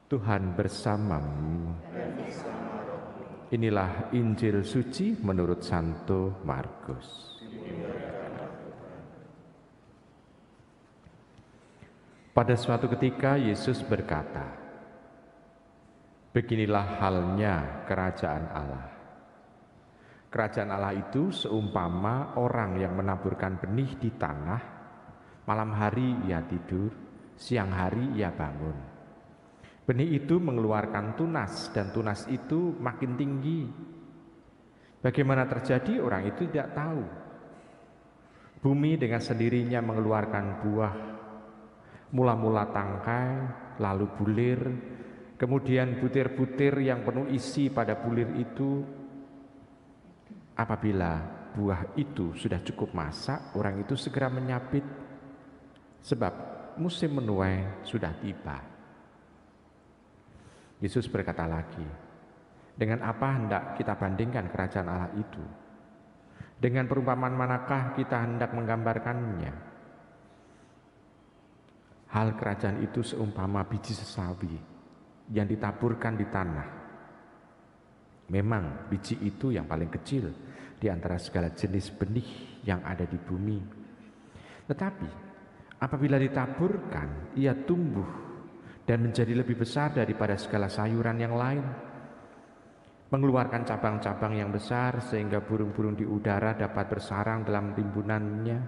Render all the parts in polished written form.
Tuhan bersamamu. Inilah Injil suci menurut Santo Markus. Pada suatu ketika Yesus berkata, "Beginilah halnya kerajaan Allah. Kerajaan Allah itu seumpama orang yang menaburkan benih di tanah, malam hari ia tidur, siang hari ia bangun. Benih itu mengeluarkan tunas dan tunas itu makin tinggi. Bagaimana terjadi orang itu tidak tahu. Bumi dengan sendirinya mengeluarkan buah, mula-mula tangkai, lalu bulir, kemudian butir-butir yang penuh isi pada bulir itu. Apabila buah itu sudah cukup masak, orang itu segera menyabit, sebab musim menuai sudah tiba." Yesus berkata lagi, "Dengan apa hendak kita bandingkan kerajaan Allah itu? Dengan perumpamaan manakah kita hendak menggambarkannya? Hal kerajaan itu seumpama biji sesawi yang ditaburkan di tanah. Memang biji itu yang paling kecil di antara segala jenis benih yang ada di bumi. Tetapi apabila ditaburkan, ia tumbuh dan menjadi lebih besar daripada segala sayuran yang lain, mengeluarkan cabang-cabang yang besar sehingga burung-burung di udara dapat bersarang dalam timbunannya."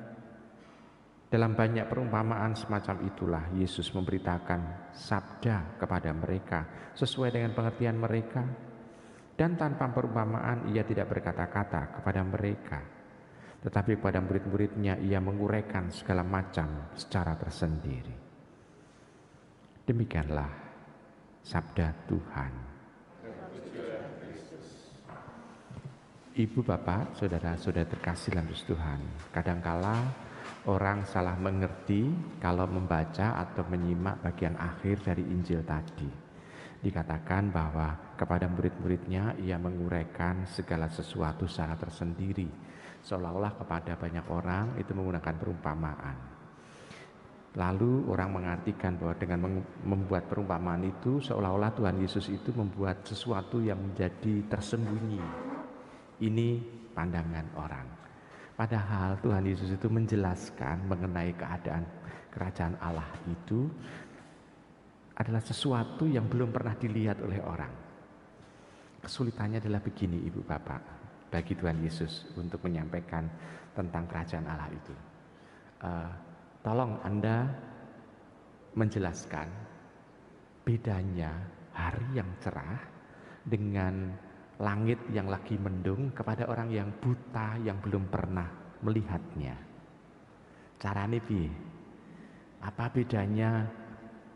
Dalam banyak perumpamaan semacam itulah Yesus memberitakan sabda kepada mereka sesuai dengan pengertian mereka, dan tanpa perumpamaan ia tidak berkata-kata kepada mereka, tetapi pada murid-muridnya ia menguraikan segala macam secara tersendiri. Demikianlah sabda Tuhan. Ibu, bapak, saudara-saudara terkasih dalam Tuhan, kadangkala orang salah mengerti kalau membaca atau menyimak bagian akhir dari Injil tadi. Dikatakan bahwa kepada murid-muridnya ia menguraikan segala sesuatu secara tersendiri, seolah-olah kepada banyak orang itu menggunakan perumpamaan. Lalu orang mengartikan bahwa dengan membuat perumpamaan itu seolah-olah Tuhan Yesus itu membuat sesuatu yang menjadi tersembunyi. Ini pandangan orang. Padahal Tuhan Yesus itu menjelaskan mengenai keadaan kerajaan Allah itu adalah sesuatu yang belum pernah dilihat oleh orang. Kesulitannya adalah begini, Ibu Bapak, bagi Tuhan Yesus untuk menyampaikan tentang kerajaan Allah itu. Tolong Anda menjelaskan bedanya hari yang cerah dengan langit yang lagi mendung kepada orang yang buta yang belum pernah melihatnya. Caranya piye? Apa bedanya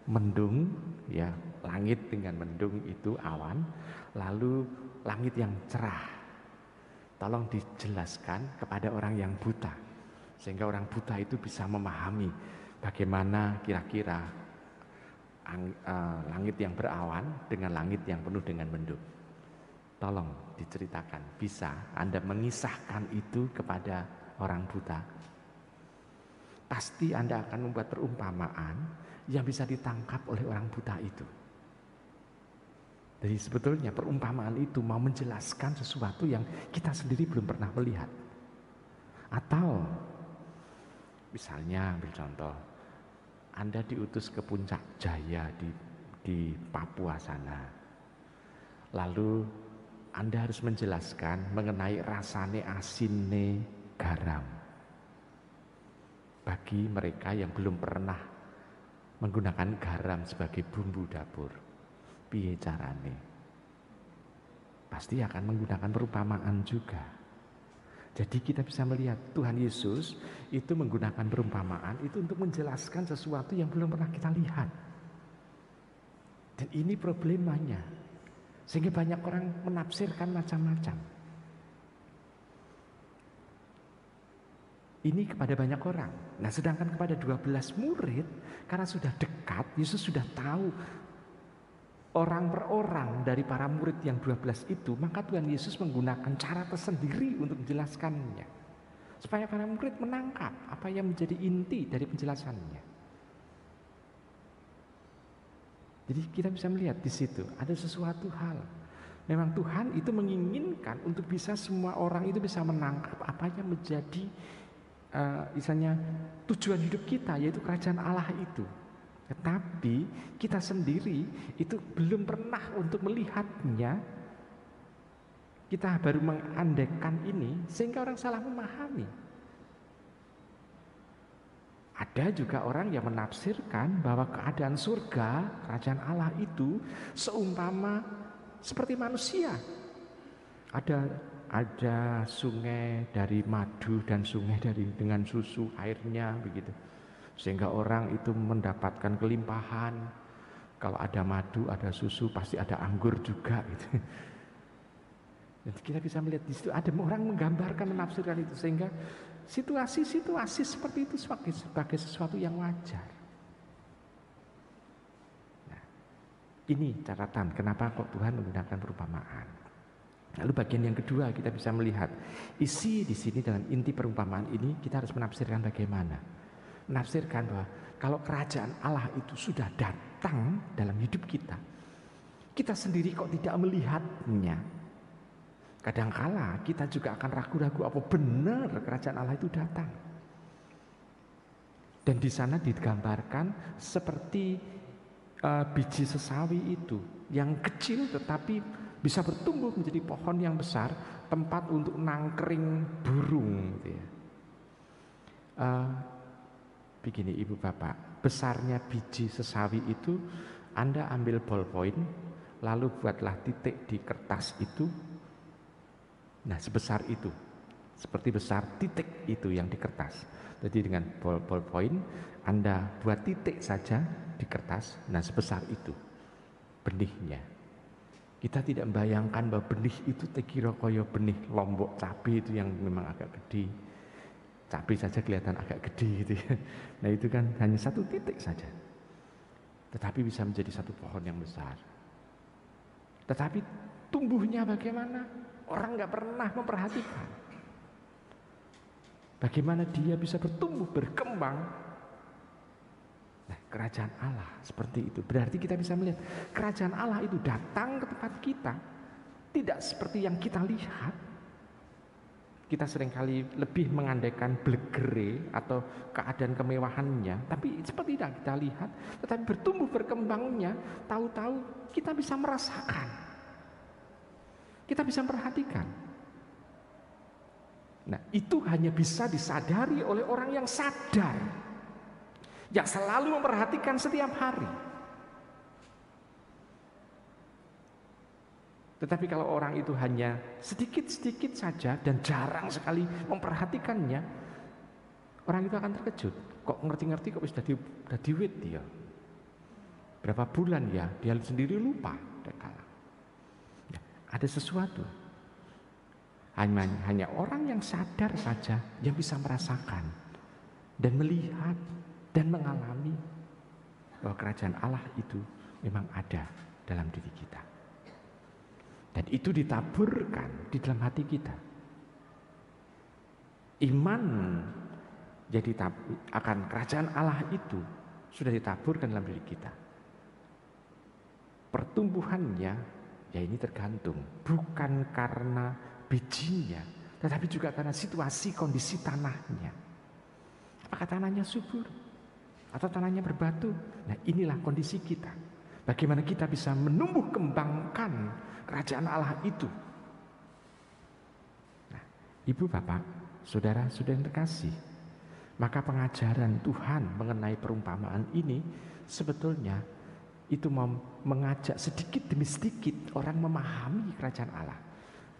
mendung, ya, langit dengan mendung itu awan, lalu langit yang cerah? Tolong dijelaskan kepada orang yang buta, sehingga orang buta itu bisa memahami bagaimana kira-kira langit yang berawan dengan langit yang penuh dengan mendung. Tolong diceritakan, bisa Anda mengisahkan itu kepada orang buta? Pasti Anda akan membuat perumpamaan yang bisa ditangkap oleh orang buta itu. Jadi sebetulnya perumpamaan itu mau menjelaskan sesuatu yang kita sendiri belum pernah melihat. Atau misalnya ambil contoh, Anda diutus ke Puncak Jaya di Papua sana. Lalu Anda harus menjelaskan mengenai rasane asine garam bagi mereka yang belum pernah menggunakan garam sebagai bumbu dapur. Piye carane? Pasti akan menggunakan perumpamaan juga. Jadi kita bisa melihat Tuhan Yesus itu menggunakan perumpamaan itu untuk menjelaskan sesuatu yang belum pernah kita lihat. Dan ini problemanya, sehingga banyak orang menafsirkan macam-macam. Ini kepada banyak orang. Nah, sedangkan kepada 12 murid, karena sudah dekat, Yesus sudah tahu orang per orang dari para murid yang 12 itu, maka Tuhan Yesus menggunakan cara tersendiri untuk menjelaskannya, supaya para murid menangkap apa yang menjadi inti dari penjelasannya. Jadi kita bisa melihat di situ ada sesuatu hal. Memang Tuhan itu menginginkan untuk bisa semua orang itu bisa menangkap apa yang menjadi misalnya tujuan hidup kita, yaitu kerajaan Allah itu. Tetapi kita sendiri itu belum pernah untuk melihatnya. Kita baru mengandaikan ini sehingga orang salah memahami. Ada juga orang yang menafsirkan bahwa keadaan surga, kerajaan Allah itu seumpama seperti manusia. Ada sungai dari madu dan sungai dengan susu airnya begitu. Sehingga orang itu mendapatkan kelimpahan. Kalau ada madu, ada susu, pasti ada anggur juga gitu. Dan kita bisa melihat di situ ada orang menggambarkan, menafsirkan itu sehingga situasi-situasi seperti itu sebagai sesuatu yang wajar. Nah, ini catatan kenapa kok Tuhan menggunakan perumpamaan. Lalu bagian yang kedua kita bisa melihat isi di sini dalam inti perumpamaan ini kita harus menafsirkan bagaimana. Menafsirkan bahwa kalau kerajaan Allah itu sudah datang dalam hidup kita, kita sendiri kok tidak melihatnya. Kadangkala kita juga akan ragu-ragu apa benar kerajaan Allah itu datang. Dan di sana digambarkan seperti biji sesawi itu yang kecil tetapi bisa bertumbuh menjadi pohon yang besar, tempat untuk nangkring burung gitu ya. Begini Ibu Bapak, besarnya biji sesawi itu Anda ambil ballpoint, lalu buatlah titik di kertas itu. Nah sebesar itu, seperti besar titik itu yang di kertas. Jadi dengan ballpoint Anda buat titik saja di kertas. Nah sebesar itu benihnya. Kita tidak membayangkan bahwa benih itu tekira koyo benih lombok cabai itu yang memang agak gede. Cabai saja kelihatan agak gede gitu ya. Nah itu kan hanya satu titik saja, tetapi bisa menjadi satu pohon yang besar. Tetapi tumbuhnya bagaimana? Orang nggak pernah memperhatikan bagaimana dia bisa bertumbuh, berkembang. Nah, kerajaan Allah seperti itu. Berarti kita bisa melihat kerajaan Allah itu datang ke tempat kita tidak seperti yang kita lihat. Kita seringkali lebih mengandaikan blegere atau keadaan kemewahannya, tapi seperti tidak kita lihat. Tetapi bertumbuh berkembangnya, tahu-tahu kita bisa merasakan. Kita bisa perhatikan. Nah, itu hanya bisa disadari oleh orang yang sadar, yang selalu memperhatikan setiap hari. Tetapi kalau orang itu hanya sedikit-sedikit saja dan jarang sekali memperhatikannya, orang itu akan terkejut. Kok ngerti-ngerti kok sudah diwit dia. Berapa bulan ya, dia sendiri lupa. Ada sesuatu. Hanya orang yang sadar saja yang bisa merasakan dan melihat dan mengalami bahwa kerajaan Allah itu memang ada dalam diri kita. Dan itu ditaburkan di dalam hati kita. Iman jadi akan kerajaan Allah itu sudah ditaburkan dalam diri kita. Pertumbuhannya ya ini tergantung, bukan karena bijinya, tetapi juga karena situasi kondisi tanahnya. Apakah tanahnya subur atau tanahnya berbatu? Nah inilah kondisi kita. Bagaimana kita bisa menumbuh kembangkan kerajaan Allah itu. Nah, Ibu Bapak, saudara-saudara yang terkasih, maka pengajaran Tuhan mengenai perumpamaan ini sebetulnya itu mengajak sedikit demi sedikit orang memahami kerajaan Allah.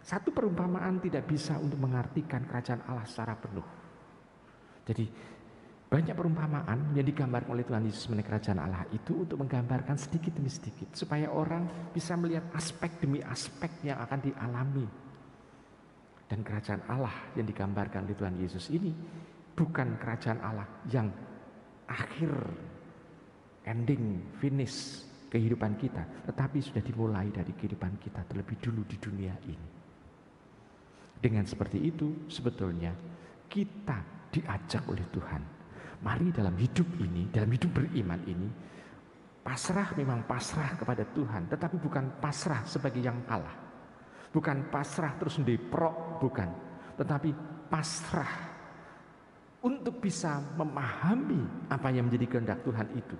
Satu perumpamaan tidak bisa untuk mengartikan kerajaan Allah secara penuh. Jadi banyak perumpamaan yang digambarkan oleh Tuhan Yesus mengenai kerajaan Allah itu untuk menggambarkan sedikit demi sedikit supaya orang bisa melihat aspek demi aspek yang akan dialami. Dan kerajaan Allah yang digambarkan oleh Tuhan Yesus ini bukan kerajaan Allah yang akhir, ending, finish kehidupan kita, tetapi sudah dimulai dari kehidupan kita terlebih dulu di dunia ini. Dengan seperti itu sebetulnya kita diajak oleh Tuhan, mari dalam hidup ini, dalam hidup beriman ini, Pasrah memang pasrah kepada Tuhan, tetapi bukan pasrah sebagai yang kalah. Bukan pasrah terus ndeprok, bukan. Tetapi pasrah untuk bisa memahami apa yang menjadi kehendak Tuhan itu.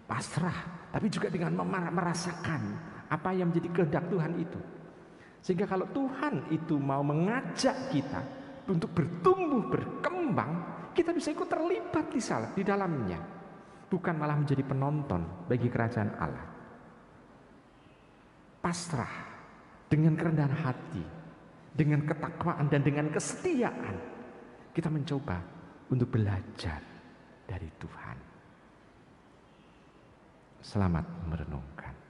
Pasrah, tapi juga dengan merasakan apa yang menjadi kehendak Tuhan itu. Sehingga kalau Tuhan itu mau mengajak kita untuk bertumbuh, berkembang, kita bisa ikut terlibat di dalamnya. Bukan malah menjadi penonton bagi kerajaan Allah. Pasrah dengan kerendahan hati, dengan ketakwaan dan dengan kesetiaan, kita mencoba untuk belajar dari Tuhan. Selamat merenungkan.